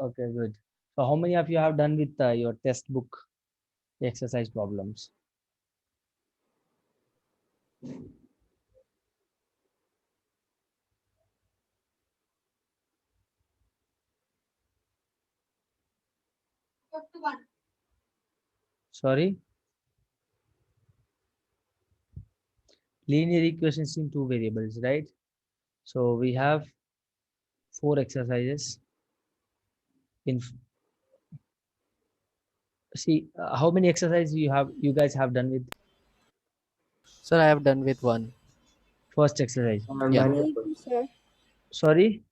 Okay, good. So how many of you have done with your test book exercise problems? Sorry? Linear equations in two variables, right? So we have four exercises. In see how many exercises you guys have done with Sir, I have done with one. first exercise. I'm Yeah. done with Me too, sir. Sorry?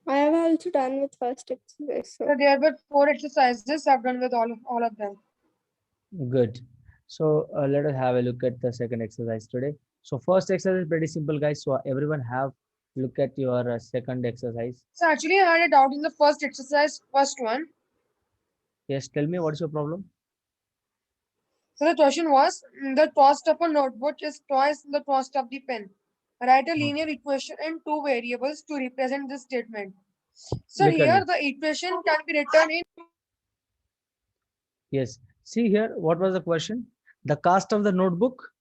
I have also done with first exercise, So sir. there were four exercises. I've done with all of them. Good. So let us have a look at the second exercise today. So first exercise is pretty simple, guys. So everyone have look at your second exercise. So actually, I had a doubt in the first exercise, first one. Yes, tell me what's your problem? So the question was the cost of a notebook is twice the cost of the pen. Write a linear equation in two variables to represent this statement. So Look at here it. the equation can be written in Yes. See here, what was the question? The cost of the notebook?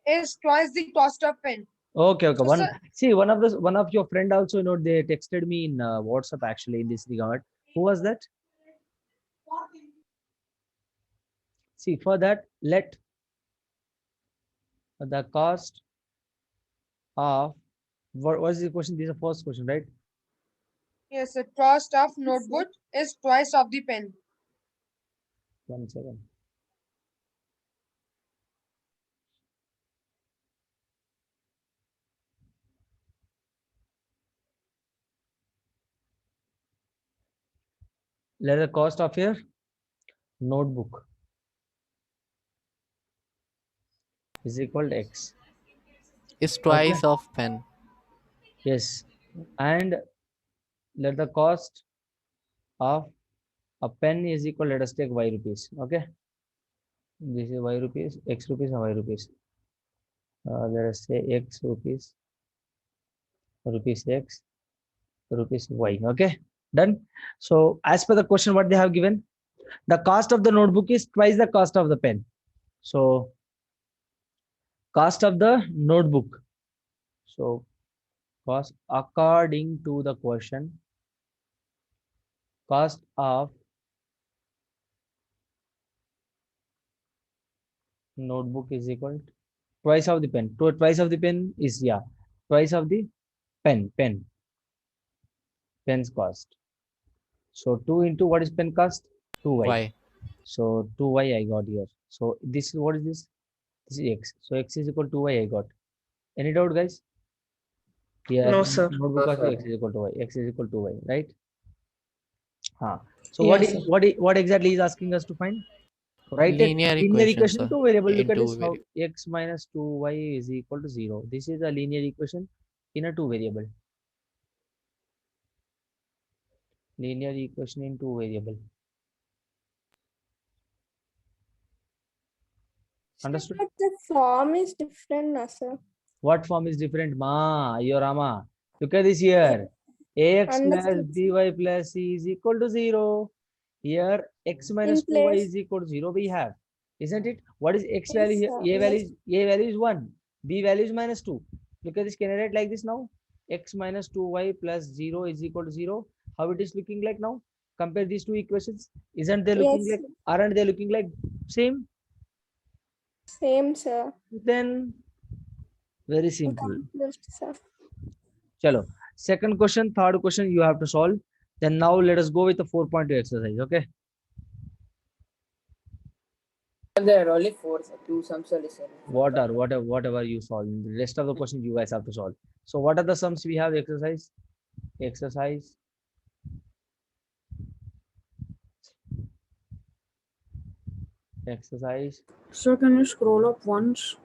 is twice the cost of pen. Okay, okay. So sir, One of your friend also, they texted me in WhatsApp actually in this regard. Who was that? See, for that, let the cost of what was the question? This is the first question, right? yes, the cost of notebook is twice of the pen. 1 second. Let the cost of your notebook is equal to X. Is Okay. twice of pen. Yes. And let the cost of a pen is equal, let us take Y rupees. Okay. This is Y rupees, X rupees, and Y rupees. Let us say X rupees, rupees X, rupees Y. Okay. Done. So as per the question, what they have given, the cost of the notebook is twice the cost of the pen. So cost of the notebook. So cost according to the question, cost of notebook is equal to twice of the pen. Twice of the pen is, yeah, twice of the pen's cost. So 2 into what is pen cost? 2y. Why? So 2y I got here. So this is what is this? This is x. So x is equal to y I got. Any doubt, guys? Here no, sir. notebook cost x is equal to y. X is equal to y, right? So Yes, sir. what exactly is asking us to find? Write a Linear linear equation, equation in sir. two variable. Look In at two this. How variable. x minus 2y is equal to 0. This is a linear equation in a two variable. Linear equation in two variable. Understood? But the form is different, no, sir. What form is different? Ma, your Rama. Look at this here. Ax plus Understood, sir. by plus c is equal to 0. Here, x minus In 2y place, is equal to 0. We have, isn't it? What is x value yes, here? sir. Value Yes. is, value is 1. B value is minus 2. Look at this. Can I write like this now? X minus 2y plus 0 is equal to 0. How it is looking like now? Compare these two equations. Isn't they looking Yes, like, aren't they looking like same? same, sir. Then, very simple. Accomplished, sir. Chalo. Second question, third question you have to solve. Then now let us go with the 4.2 exercise. Okay. There are only four, sir. Two sums are listening. Whatever you solve. The rest of the questions you guys have to solve. So what are the sums we have? Exercise. So can you scroll up once?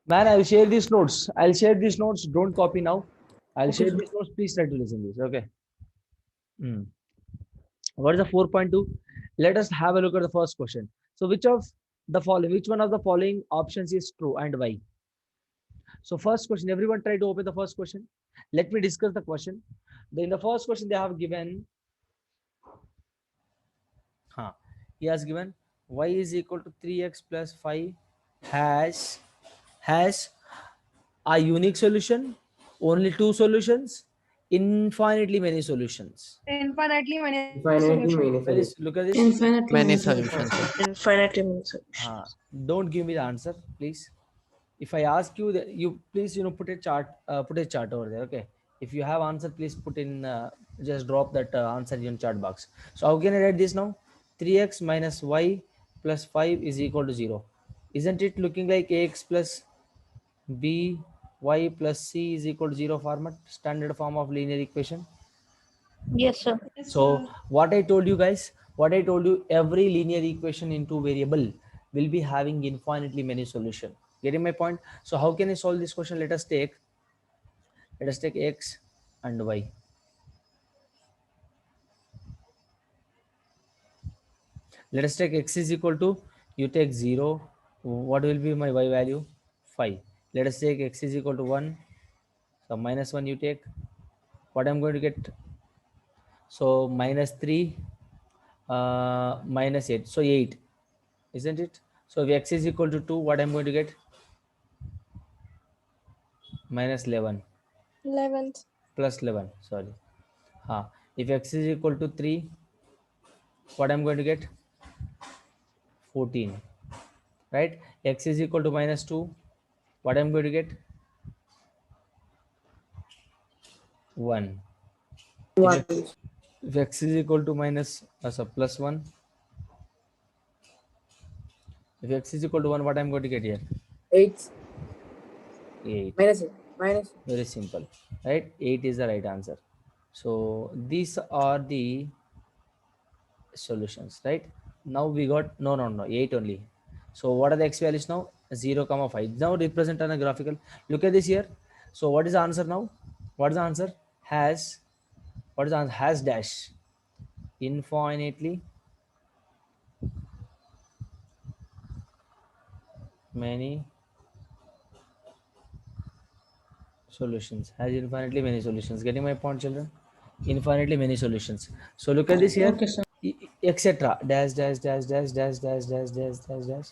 Man, I'll share these notes. Don't copy now. I'll Okay, share sir. these notes. Please try to listen this. Okay. What is the 4.2? Let us have a look at the first question. So which one of the following options is true and why? So first question, everyone try to open the first question. Let me discuss the question. In the first question they have given, he has given y is equal to 3x plus 5 has a unique solution, only two solutions, infinitely many solutions. Infinitely many Infinitely solutions. many Very, solutions. look at this. Infinitely Many many solutions, sir. Infinitely many solutions. Don't give me the answer, please. If I ask you that, you please put a chart over there. Okay. If you have answer, please put in. Just drop that answer in chat box. So how can I write this now? 3x minus y plus 5 is equal to 0. Isn't it looking like ax plus b y plus c is equal to 0 format, standard form of linear equation? Yes, sir. So what I told you guys, every linear equation in two variable will be having infinitely many solution. Getting my point? So how can I solve this question? Let us take x and y. Let us take x is equal to, you take 0. What will be my y value? 5. Let us take x is equal to 1. So minus 1 you take. What I'm going to get? So minus 3 minus 8. So 8. Isn't it? So if x is equal to 2, what I'm going to get? Minus 11. 11th. Plus 11, sorry. If x is equal to 3, what I'm going to get? 14. Right? X is equal to minus 2, what I'm going to get? 1. One. If x is equal to minus plus 1, if x is equal to 1, what I'm going to get here? 8. 8. Minus 8. Minus. Very simple, right? 8 is the right answer. So these are the solutions, right? Now we got no 8 only. So what are the x values now? 0 comma 5. Now represent on a graphical. Look at this here. So what is the answer now? What is the answer? Has, what is the answer? Has dash infinitely many solutions. Has infinitely many solutions. Getting my point, children? Infinitely many solutions. So look at this here. Okay, sir. Etc. Dash dash dash dash dash dash dash dash dash dash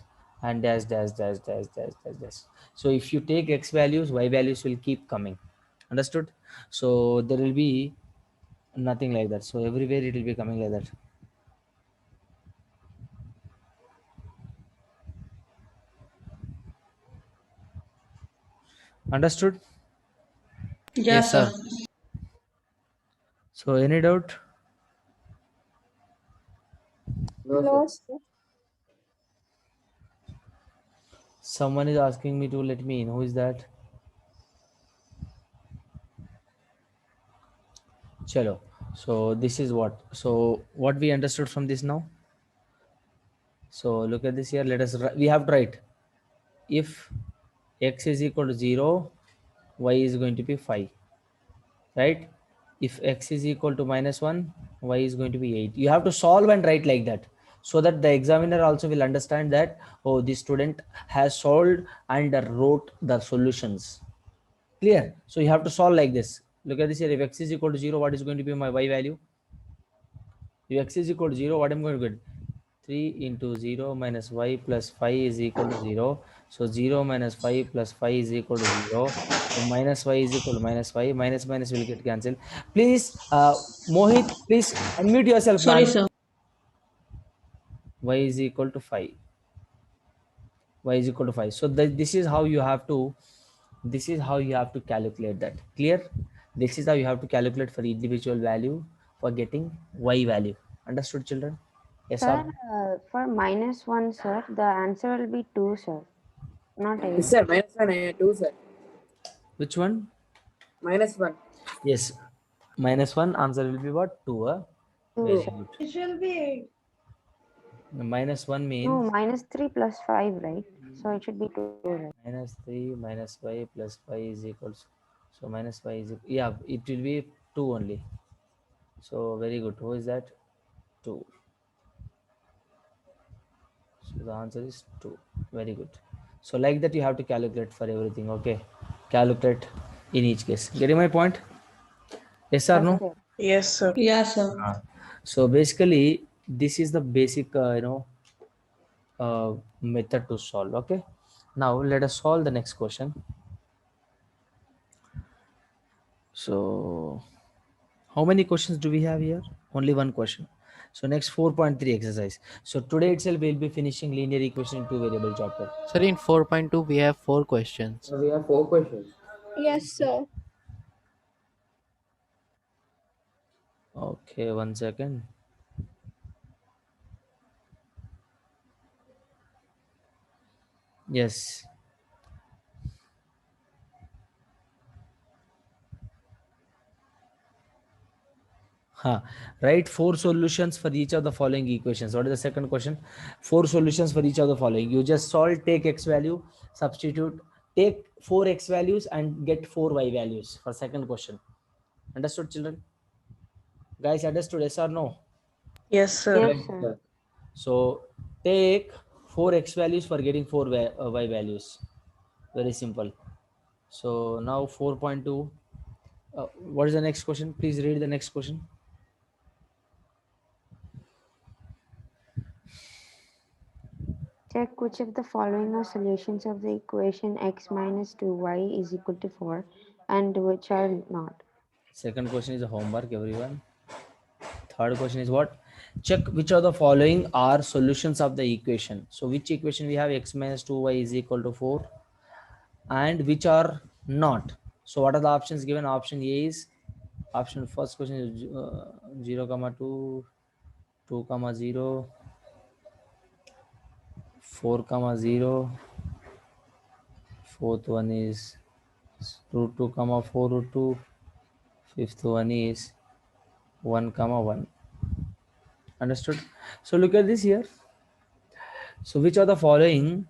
and dash dash dash dash dash dash dash. So if you take x values, y values will keep coming. Understood? So there will be nothing like that. So everywhere it will be coming like that. Understood? Yes, sir. So any doubt? No, No, sir. sir. Someone is asking me to let me in. Who is that? Chalo. So this is what. So what we understood from this now. So look at this here. Let us. We have to write. If x is equal to 0, y is going to be 5. Right? If x is equal to minus 1, y is going to be 8. You have to solve and write like that, so that the examiner also will understand that, oh, this student has solved and wrote the solutions. Clear? So you have to solve like this. Look at this here. If x is equal to 0, what is going to be my y value? If x is equal to 0, what I'm going to get? 3 into 0 minus y plus 5 is equal to 0. So 0 minus 5 plus 5 is equal to 0. So minus y is equal to minus 5. Minus minus will get cancelled. Please, Mohit, please unmute yourself, Sorry, man. sir. Y is equal to 5. Y is equal to 5. So this is how you have to, calculate that. Clear? This is how you have to calculate for individual value for getting y value. Understood, children? Yes, Sir, sir. for -1, sir, the answer will be 2, sir, not 8. Yes, sir. Minus 1. 2, sir. Which one? Minus 1. Yes, minus 1. Answer will be what? 2. 2, Very sir. good. It will be Minus 1 No, means -3 plus 5, right? So it should be 2, right? minus 3 minus y plus 5 is equals. So minus 5 is, yeah, it will be 2 only. So very good. Who is that? 2. So the answer is 2. Very good. So like that you have to calculate for everything. Okay. Calculate in each case. Getting my point? Yes or no? Sir. Yes, sir. Yeah, sir. So basically, this is the basic, method to solve. Okay. Now let us solve the next question. So, how many questions do we have here? Only one question. So next 4.3 exercise. So today itself we'll be finishing linear equation in two variable chapter. Sir, in 4.2 we have 4 questions. So we have 4 questions. Yes, sir. Okay, 1 second. Yes. Write 4 solutions for each of the following equations. What is the second question? 4 solutions for each of the following. You just solve, take x value, substitute, take 4 x values and get 4 y values for second question. Understood, children? Guys, understood? Yes or no? Yes, sir. Yes, Yes, sir. sir. So take 4 x values for getting 4 y values. Very simple. So now 4.2. What is the next question? Please read the next question. Check which of the following are solutions of the equation x minus 2y is equal to 4 and which are not. Second question is a homework, everyone. Third question is what? Check which of the following are solutions of the equation. So which equation we have? X minus 2y is equal to 4, and which are not. So what are the options given? Option A is option first question is 0 comma 2, 2 comma 0, 4 comma 0. Fourth one is root 2 comma 4 root 2. Fifth one is 1 comma 1. Understood? So look at this here. So which are the following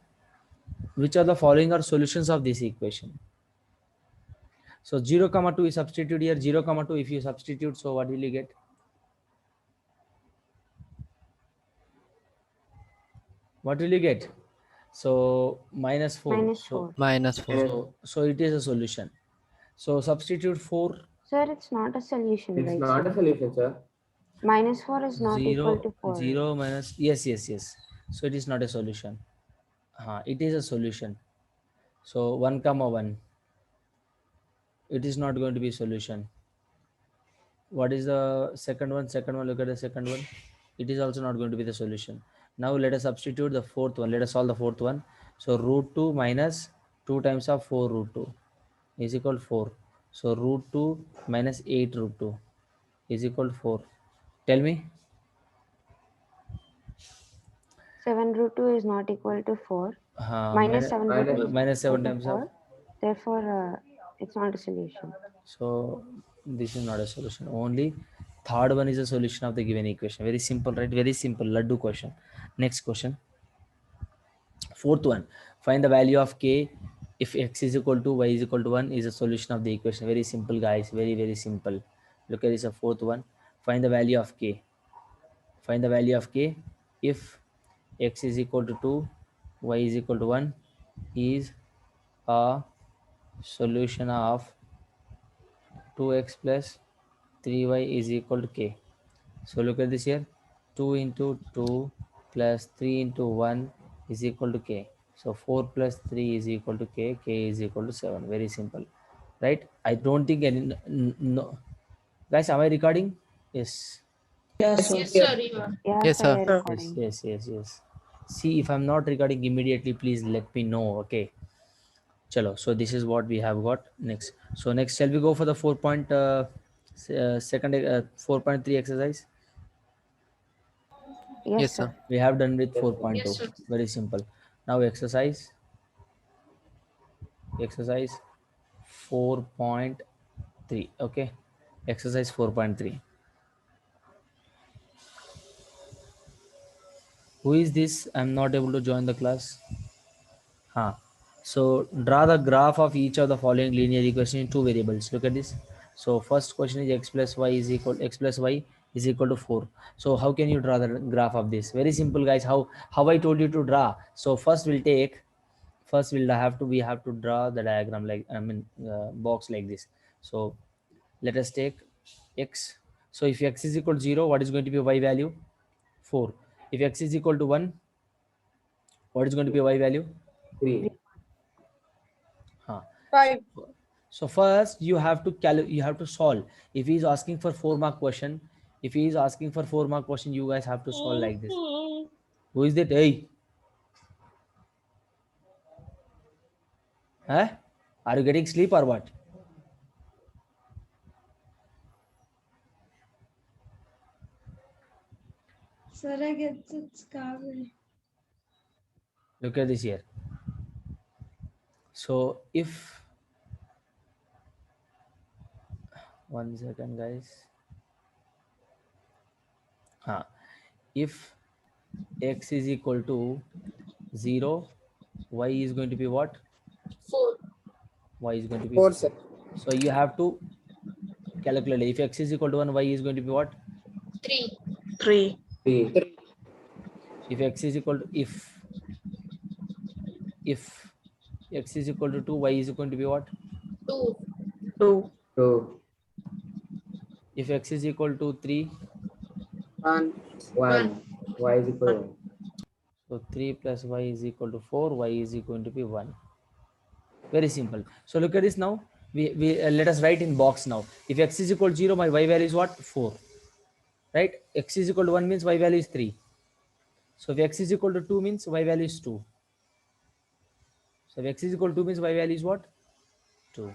are solutions of this equation? So 0 comma 2 is substitute here. 0 comma 2 if you substitute, so what will you get? What will you get? So minus 4. Minus So 4. Minus 4. Yes. so it is a solution. So substitute 4. Sir, it's not a solution, It's right, not sir? a solution, sir. Minus 4 is not equal to 4. 0 minus, yes. So it is not a solution. It is a solution. So 1 comma 1. It is not going to be solution. What is the second one? Look at the second one. It is also not going to be the solution. Now let us substitute the fourth one. Let us solve the fourth one. So root 2 minus 2 times of 4 root 2 is equal to 4. So root 2 minus 8 root 2 is equal to 4. Tell me. 7 root 2 is not equal to 4. Minus 7 root 2 is minus 7 equal to times 4. of. Therefore, it's not a solution. So this is not a solution. Only third one is a solution of the given equation. Very simple, right? Very simple. Laddu question. Next question. Fourth one. Find the value of k if x is equal to y is equal to 1 is a solution of the equation. Very simple, guys. Very simple. Look at this, a fourth one. Find the value of k. Find the value of k if x is equal to 2, y is equal to 1 is a solution of 2x plus 3y is equal to k. So look at this here. 2 into 2 plus 3 into 1 is equal to k. So 4 plus 3 is equal to k. K is equal to 7. Very simple. Right? I don't think any... No. Guys, am I recording? Yes. Yes, sir. Yes, sir. Yeah, Yes, sir, sir. you're recording. Yes. See, if I'm not recording immediately, please let me know. Okay. Chalo. So this is what we have got next. So next, shall we go for the 4.3 exercise? Yes, Yes, sir. sir. We have done with 4.2. Very simple. Now exercise 4.3. Okay, exercise 4.3. Who is this? I'm not able to join the class. So draw the graph of each of the following linear equation in two variables. Look at this. So first question is x plus y is equal to 4. So how can you draw the graph of this? Very simple, guys. How I told you to draw. So first we'll take First we have to draw the diagram like, box like this. So let us take x. So if x is equal to 0, what is going to be y value? 4. If x is equal to 1, what is going to be y value? 3. Huh. 5. So first you have to solve. If he is asking for 4-mark question, you guys have to solve like this. Who is that? Hey, huh? Are you getting sleep or what? Sir, I guess it's Kaveri. Look at this here. So if, one second guys. If x is equal to 0, y is going to be what? 4. Y is going to be 4, sir. So you have to calculate. If x is equal to 1, y is going to be what? 3. 3. If x is equal to, if x is equal to 2, y is going to be what? 2. 2. If x is equal to 3, 1. Y is equal to 1. so 3 plus y is equal to 4, y is going to be 1. Very simple. So look at this now. We let us write in box now. If x is equal to 0, my y value is what? 4. Right? X is equal to 1 means y value is 3. So if x is equal to 2 means y value is 2. So if x is equal to 2 means y value is what? 2.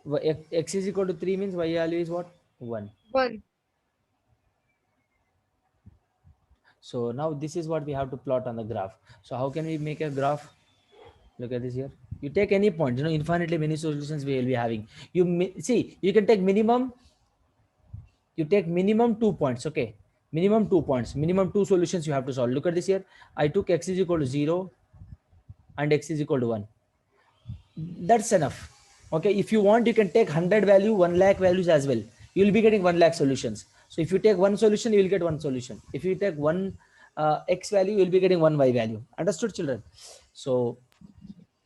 If x is equal to 3 means y value is what? 1. 1. So now this is what we have to plot on the graph. So how can we make a graph? Look at this here. You take any point, infinitely many solutions we will be having. See, you can take minimum. You take minimum 2 points. Okay, minimum 2 points. Minimum 2 solutions you have to solve. Look at this here. I took x is equal to 0 and x is equal to 1. That's enough. Okay, if you want, you can take 100 value, 1 lakh values as well. You will be getting 1 lakh solutions. So if you take one solution, you will get one solution. If you take one x value, you will be getting one y value. Understood, children? So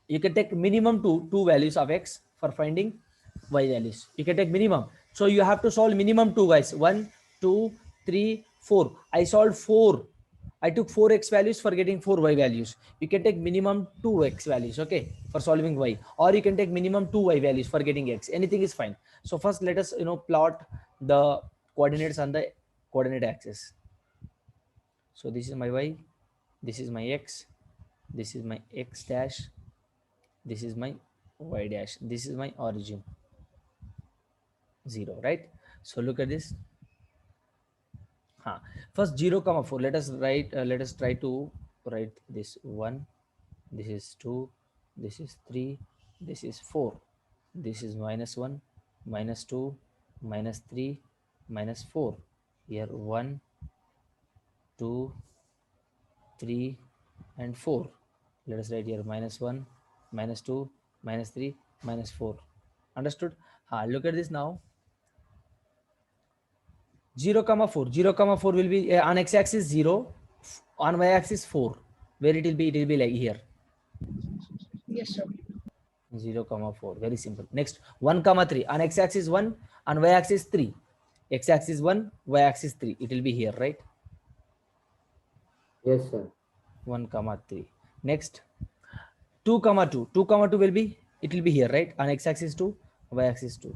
you can take minimum two values of x for finding y values. You can take minimum. So you have to solve minimum 2, guys. 1, 2, 3, 4. I solved 4. I took 4 x values for getting 4 y values. You can take minimum 2 x values, okay, for solving y, or you can take minimum 2 y values for getting x. Anything is fine. So first, let us plot the coordinates on the coordinate axis. So this is my y, this is my x, this is my x dash, this is my y dash, this is my origin, 0, right? So look at this. First 0, 4. Let us try to write this 1, this is 2, this is 3, this is 4, this is -1, -2, -3, -4. Here 1, 2, 3 and 4. Let us write here -1, -2, -3, -4. Understood? Look at this now. 0, 4. 0, 4 will be on x-axis 0, on y-axis 4. Where it will be? It will be like here. Yes, sir. 0, 4. Very simple. Next, 1, 3. On x-axis 1, on y-axis 3. X-axis 1, y-axis 3. It will be here, right? Yes, sir. 1, 3. Next, 2, 2. 2, 2 will be, it will be here, right? On x-axis 2, y-axis 2.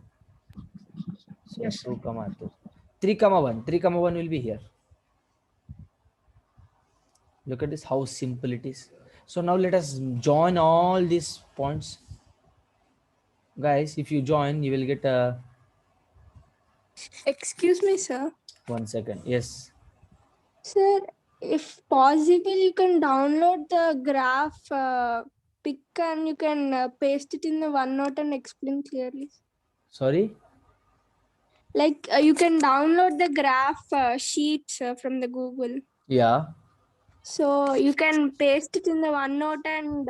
So Yes, 2, 2. 3, 1. 3, 1 will be here. Look at this, how simple it is. So now let us join all these points. Guys, if you join, you will get a... Excuse me, sir. 1 second. Yes. Sir, if possible, you can download the graph pic and you can paste it in the OneNote and explain clearly. Sorry? Like you can download the graph sheets from the Google. Yeah. So you can paste it in the OneNote and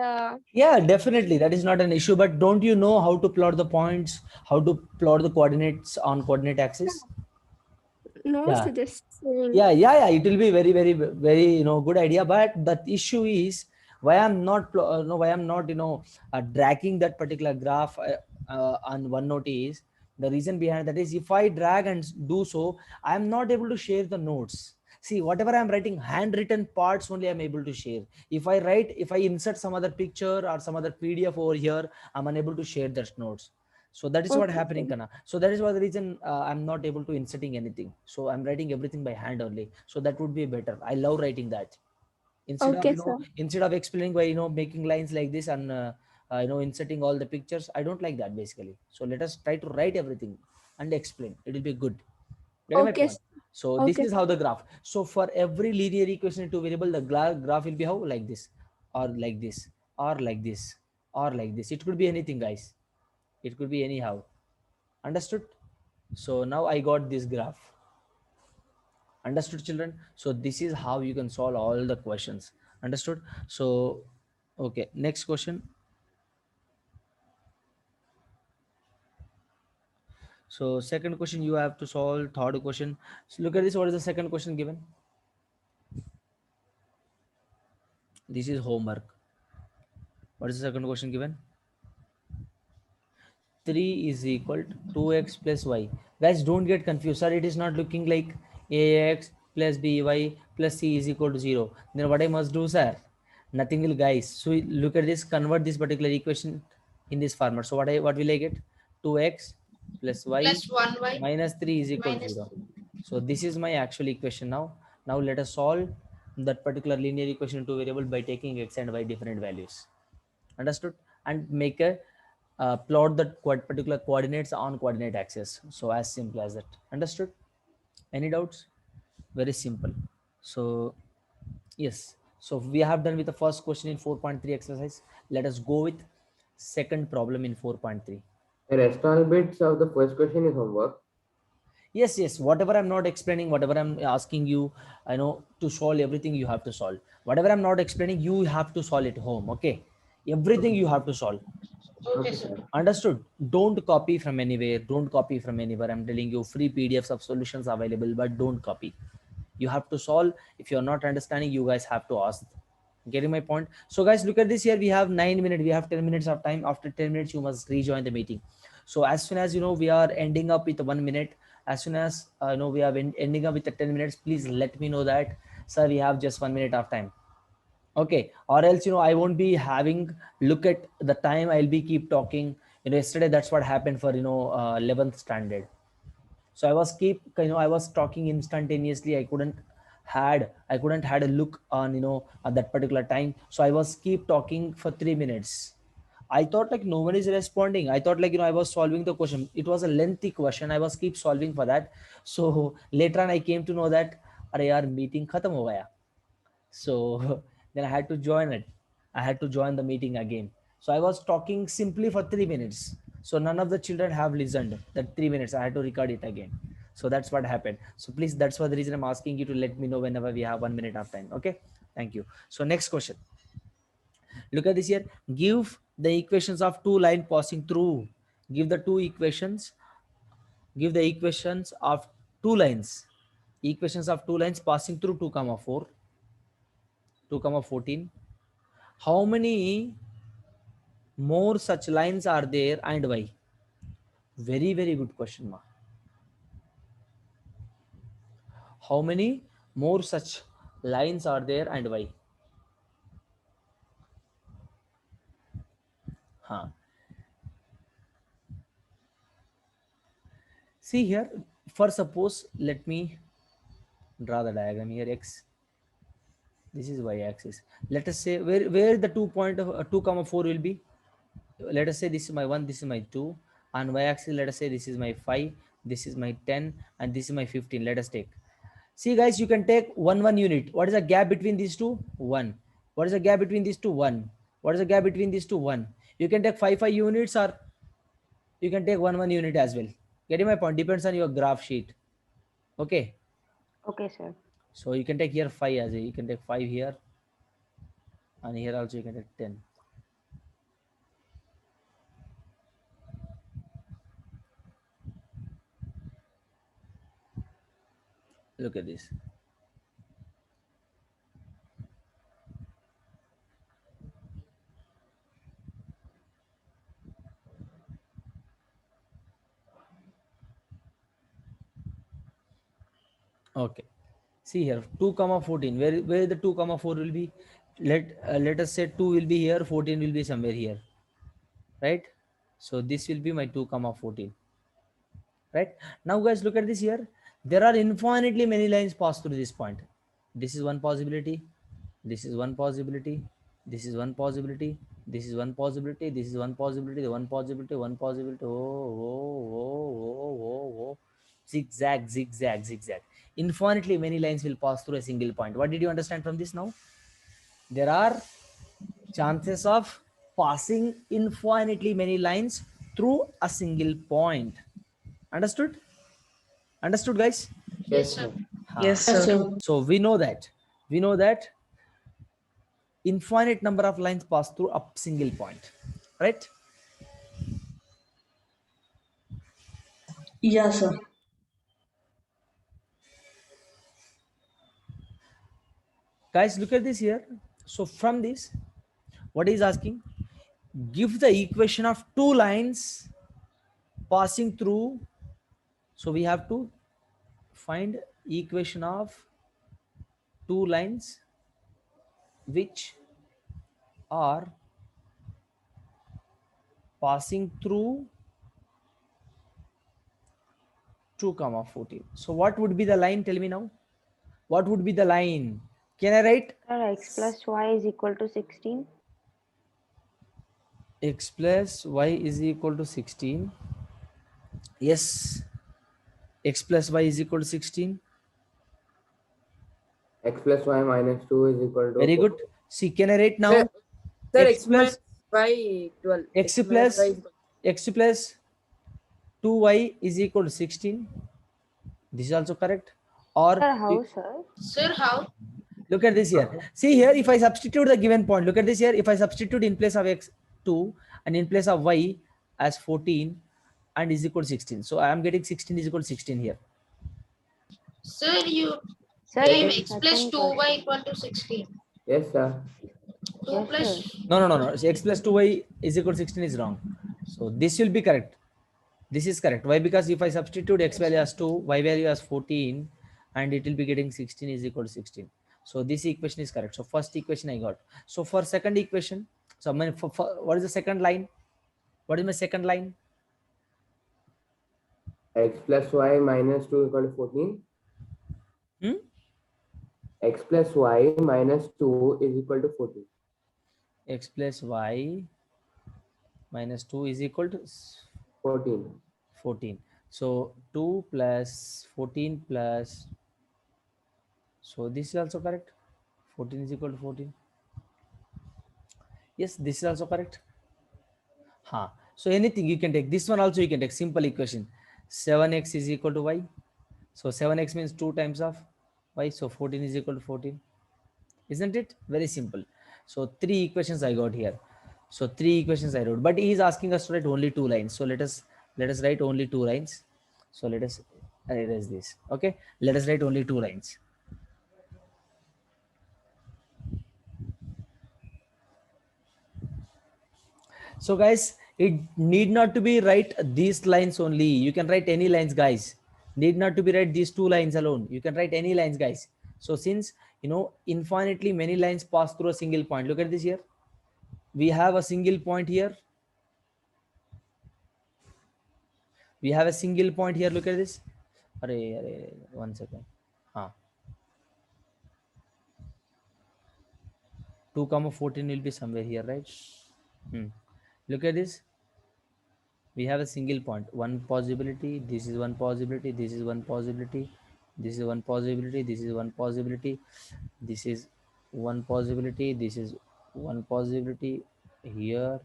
Yeah, definitely. That is not an issue. But don't you know how to plot the points, how to plot the coordinates on coordinate axis? no, Yeah. so just saying. Yeah. It will be very, very, very, good idea. But the issue is Why I'm not no, why I'm not dragging that particular graph on OneNote is, the reason behind that is, if I drag and do so, I am not able to share the notes. See, whatever I'm writing, handwritten parts only I'm able to share. If I insert some other picture or some other PDF over here, I'm unable to share those notes. So that is what Okay, happening, sir. Kana. So that is why the reason I'm not able to inserting anything. So I'm writing everything by hand only. So that would be better. I love writing that. Instead of Okay, sir. instead of explaining by making lines like this and inserting all the pictures, I don't like that basically. So let us try to write everything and explain. It will be good. Get my Okay, point? sir. So this Okay, is how the graph. So for every linear equation in two variable, the graph will be how, like this, or like this, or like this, or like this. It could be anything, guys. It could be anyhow. Understood? So now I got this graph. Understood, children? So this is how you can solve all the questions. Understood? So okay, next question. So second question you have to solve. Third question. So look at this. What is the second question given? This is homework. What is the second question given? 3 is equal to 2x plus y. Guys, don't get confused, sir. It is not looking like ax plus by plus c is equal to 0. Then what I must do, sir? Nothing will, guys. So look at this, convert this particular equation in this format. So what will I get? 2x plus y Plus 1y minus 3 is equal to minus 0. So this is my actual equation now. Now let us solve that particular linear equation into variable by taking x and y different values. Understood? And make a plot the particular coordinates on coordinate axis. So as simple as that. Understood? Any doubts? Very simple. So yes, so we have done with the first question in 4.3 exercise. Let us go with second problem in 4.3. The rest all bits of the first question is homework. Yes, whatever I'm not explaining, whatever I'm asking you, I know, to solve everything you have to solve. Whatever I'm not explaining, you have to solve at home. Okay, everything you have to solve. okay, Okay, sir. sir. Understood? Don't copy from anywhere. Don't copy from anywhere. I'm telling you, free PDFs of solutions available, but don't copy. You have to solve. If you're not understanding, you guys have to ask. Getting my point? So guys, look at this here. We have 9 minutes. We have 10 minutes of time. After 10 minutes, you must rejoin the meeting. So as soon as we are ending up with 1 minute. As soon as we are ending up with the 10 minutes, please let me know that, sir, we have just 1 minute of time. Okay, or else I won't be having look at the time. I'll be keep talking. Yesterday that's what happened for 11th standard. So I was keep I was talking instantaneously. I couldn't had a look on at that particular time. So I was keep talking for 3 minutes. I thought like no one is responding. I thought like I was solving the question. It was a lengthy question. I was keep solving for that. So later on I came to know that अरे यार meeting खत्म हो गया. So then I had to join it. I had to join the meeting again. So I was talking simply for 3 minutes. So none of the children have listened that 3 minutes. I had to record it again. So that's what happened. So please, that's what the reason I'm asking you to let me know whenever we have 1 minute of time. Okay. Thank you. So next question. Look at this here. Give the equations of two lines passing through. Give the two equations. Give the equations of two lines. Equations of two lines passing through 2 comma 4, 2 comma 14. How many more such lines are there and why? Very, very good question, ma. How many more such lines are there and why? Huh. See here, for suppose, let me draw the diagram here. X, this is y axis. Let us say where the 2 comma 4 will be. Let us say this is my 1, this is my 2. On y axis, let us say this is my 5, this is my 10, and this is my 15. Let us take. See guys, you can take 1 unit. What is the gap between these two? 1. What is the gap between these two? 1. What is the gap between these two? 1. You can take 5 units, or you can take 1 unit as well. Getting my point? Depends on your graph sheet. Okay. Okay, sir. So you can take here 5 as well. You can take 5 here, and here also you can take 10. Look at this. Okay. See here, 2 comma 14. Where the 2 comma 4 will be? Let us say 2 will be here, 14 will be somewhere here, right? So this will be my 2 comma 14. Right now, guys, look at this here. There are infinitely many lines passed through this point. This is one possibility. This is one possibility. This is one possibility. This is one possibility. This is one possibility. The one possibility. One possibility. Oh. Zigzag, zigzag, zigzag. Infinitely many lines will pass through a single point. What did you understand from this now? There are chances of passing infinitely many lines through a single point. Understood? Understood, guys? Yes, sir. Yes, sir. So we know that infinite number of lines pass through a single point, right? Yes, sir. Guys, look at this here. So from this, what is asking? Give the equation of two lines passing through. So we have to find equation of two lines which are passing through 2 comma 14. So what would be the line? Tell me now. What would be the line? Can I write Sir, x plus y is equal to 16. x plus y is equal to 16? Yes. X plus y is equal to 16. X plus y minus 2 is equal to. Very good. See, can I write now? Sir, X plus y 12. x plus x plus 2y is equal to 16. This is also correct. Or Sir, how, sir? Sir, how? look at this here. See here, if I substitute the given point, look at this here. If I substitute in place of x2 and in place of y as 14 and is equal to 16. So I am getting 16 is equal to 16 here. Sir, you Sir, gave in x plus second 2y equal to 16. Yes, sir. 2 Yes, plus No. So x plus 2y is equal to 16 is wrong. So this will be correct. This is correct. Why? Because if I substitute x value as 2, y value as 14, and it will be getting 16 is equal to 16. So this equation is correct. So first equation I got. So for second equation, so what is the second line? What is my second line? X plus y minus 2 equal to 14. X plus y minus 2 is equal to 14. X plus y minus 2 is equal to 14. So 2 plus 14 plus, so this is also correct. 14 is equal to 14. Yes, this is also correct. So anything you can take. This one also you can take. Simple equation. 7x is equal to y. So 7x means 2 times of y. So 14 is equal to 14. Isn't it? Very simple. So 3 equations I got here. So 3 equations I wrote. But he is asking us to write only 2 lines. So let us write only 2 lines. So let us erase this. Okay. Let us write only 2 lines. So guys, it need not to be write these lines only. You can write any lines, guys. Need not to be write these 2 lines alone. You can write any lines, guys. So since infinitely many lines pass through a single point. Look at this here. We have a single point here. We have a single point here. Look at this. Array, 1 second. 2 comma 14 will be somewhere here, right? Look at this. We have a single point. One possibility. This is one possibility. This is one possibility. This is one possibility. This is one possibility. This is one possibility. This is one possibility. Here,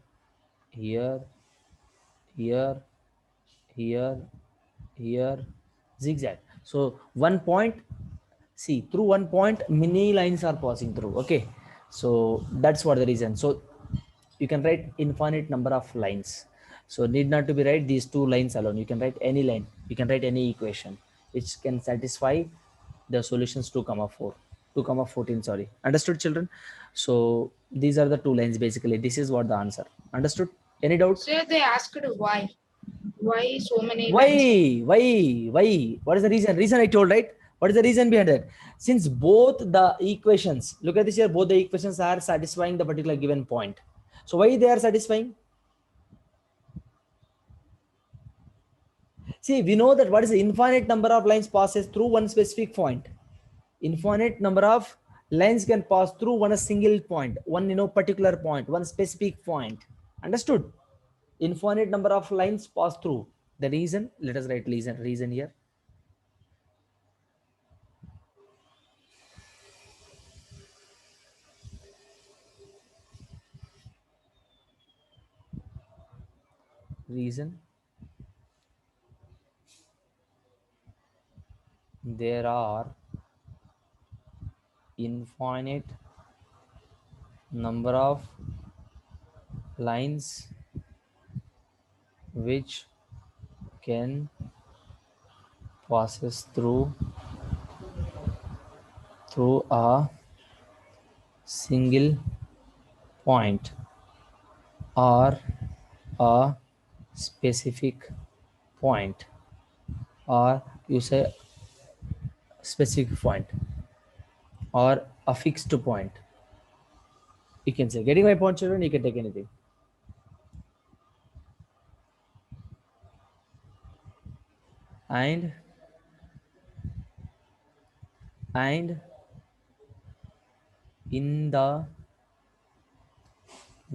here, here, here, here, zigzag. So one point. See, through one point, many lines are passing through. Okay, so that's what the reason. So you can write infinite number of lines. So need not to be write these 2 lines alone. You can write any line. You can write any equation which can satisfy the solutions 2 comma 14. Sorry. Understood, children? So these are the 2 lines basically. This is what the answer. Understood? Any doubts? sir, they asked why. Why so many lines? Why? What is the reason? Reason I told, right? What is the reason behind that? Since both the equations, look at this here, both the equations are satisfying the particular given point. So why they are satisfying? See, we know that what is the infinite number of lines passes through one specific point. Infinite number of lines can pass through one single point, one particular point, one specific point. Understood? Infinite number of lines pass through. The reason, let us write reason here. Reason, there are infinite number of lines which can passes through a single point or a specific point, or you say specific point or a fixed point. You can say, getting my point, children? You can take anything. And in the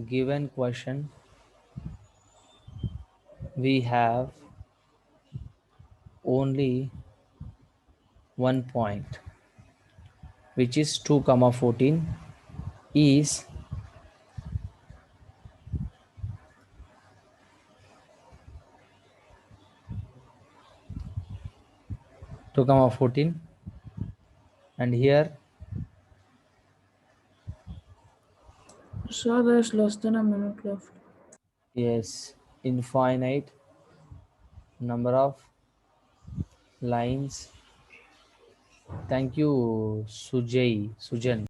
given question we have only one point, which is 2,14 is two comma 14, and here Sir, there's less than a minute left. yes, infinite number of lines. Thank you, Sujan.